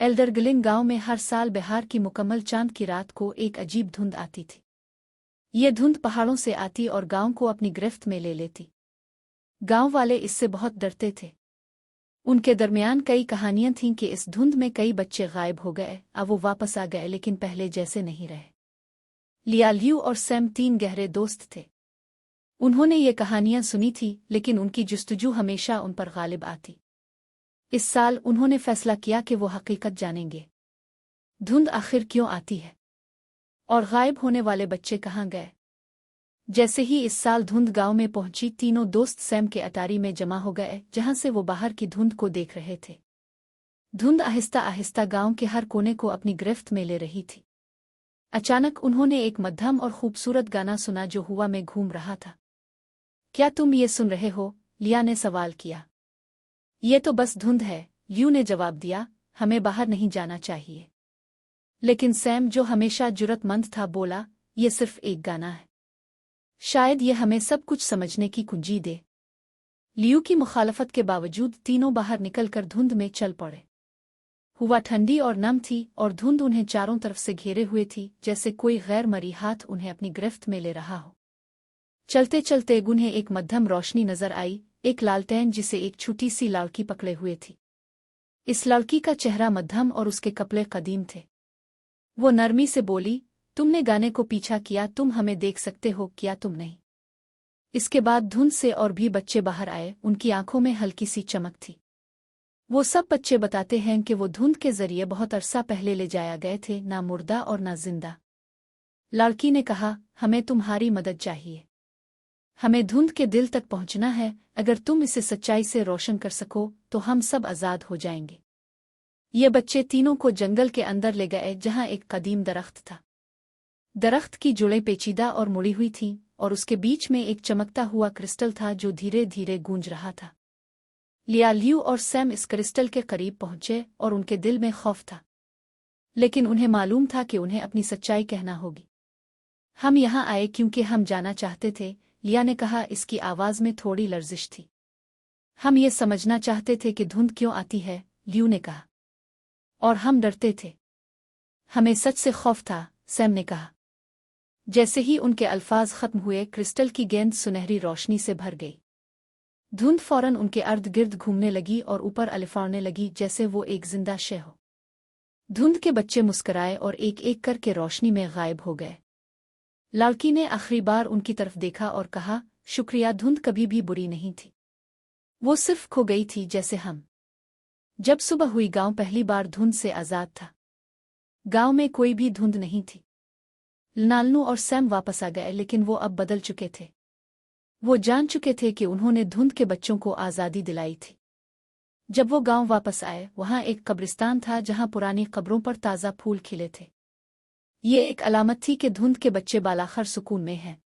एल्डरगलिंग गांव में हर साल बिहार की मुकम्मल चांद की रात को एक अजीब धुंध आती थी। ये धुंध पहाड़ों से आती और गांव को अपनी गिरफ्त में ले लेती। गांव वाले इससे बहुत डरते थे। उनके दरमियान कई कहानियां थीं कि इस धुंध में कई बच्चे गायब हो गए, अब वो वापस आ गए लेकिन पहले जैसे नहीं रहे। लियाल्यू और सैम 3 गहरे दोस्त थे। उन्होंने ये कहानियां सुनी थी लेकिन उनकी जुस्तजू हमेशा उन पर गालिब आती। इस साल उन्होंने फैसला किया कि वो हकीकत जानेंगे। धुंध आखिर क्यों आती है और गायब होने वाले बच्चे कहाँ गए। जैसे ही इस साल धुंध गांव में पहुंची, तीनों दोस्त सैम के अटारी में जमा हो गए जहां से वो बाहर की धुंध को देख रहे थे। धुंध आहिस्ता आहिस्ता गांव के हर कोने को अपनी गिरफ्त में ले रही थी। अचानक उन्होंने एक मध्यम और खूबसूरत गाना सुना जो हवा में घूम रहा था। क्या तुम ये सुन रहे हो? लिया ने सवाल किया। ये तो बस धुंध है, ल्यू ने जवाब दिया। हमें बाहर नहीं जाना चाहिए। लेकिन सैम, जो हमेशा जुर्रतमंद था, बोला, ये सिर्फ एक गाना है। शायद ये हमें सब कुछ समझने की कुंजी दे। लियू की मुखालफत के बावजूद तीनों बाहर निकलकर धुंध में चल पड़े। हवा ठंडी और नम थी और धुंध उन्हें चारों तरफ से घेरे हुए थी, जैसे कोई गैर मरी हाथ उन्हें अपनी गिरफ्त में ले रहा हो। चलते चलते उन्हें एक मध्यम रोशनी नजर आई, एक लालटेन जिसे एक छोटी सी लड़की पकड़े हुए थी। इस लड़की का चेहरा मध्यम और उसके कपड़े कदीम थे। वो नरमी से बोली, तुमने गाने को पीछा किया, तुम हमें देख सकते हो, क्या तुम नहीं? इसके बाद धुंध से और भी बच्चे बाहर आए। उनकी आंखों में हल्की सी चमक थी। वो सब बच्चे बताते हैं कि वो धुंध के जरिए बहुत अरसा पहले ले जाया गए थे, ना मुर्दा और ना जिंदा। लड़की ने कहा, हमें तुम्हारी मदद चाहिए। हमें धुंध के दिल तक पहुंचना है। अगर तुम इसे सच्चाई से रोशन कर सको तो हम सब आजाद हो जाएंगे। ये बच्चे तीनों को जंगल के अंदर ले गए जहां एक कदीम दरख्त था। दरख्त की जुड़ें पेचीदा और मुड़ी हुई थीं और उसके बीच में एक चमकता हुआ क्रिस्टल था जो धीरे धीरे गूंज रहा था। लियाल्यू और सैम इस क्रिस्टल के करीब पहुंचे और उनके दिल में खौफ था, लेकिन उन्हें मालूम था कि उन्हें अपनी सच्चाई कहना होगी। हम यहाँ आए क्योंकि हम जाना चाहते थे, लिया ने कहा। इसकी आवाज में थोड़ी लर्जिश थी। हम ये समझना चाहते थे कि धुंध क्यों आती है, ल्यू ने कहा। और हम डरते थे। हमें सच से खौफ था, सैम ने कहा। जैसे ही उनके अल्फाज खत्म हुए, क्रिस्टल की गेंद सुनहरी रोशनी से भर गई। धुंध फौरन उनके अर्द गिर्द घूमने लगी और ऊपर अलिफाड़ने लगी, जैसे वो एक जिंदा शय हो। धुंध के बच्चे मुस्कुराए और एक एक करके रोशनी में गायब हो गए। लड़की ने आखिरी बार उनकी तरफ देखा और कहा, शुक्रिया, धुंध कभी भी बुरी नहीं थी। वो सिर्फ खो गई थी जैसे हम। जब सुबह हुई, गांव पहली बार धुंध से आजाद था। गांव में कोई भी धुंध नहीं थी। लालनू और सैम वापस आ गए, लेकिन वो अब बदल चुके थे। वो जान चुके थे कि उन्होंने धुंध के बच्चों को आज़ादी दिलाई थी। जब वो गांव वापस आए, वहां एक कब्रिस्तान था जहां पुरानी कब्रों पर ताज़ा फूल खिले थे। ये एक अलामत थी कि धुंध के बच्चे बालाखर सुकून में हैं।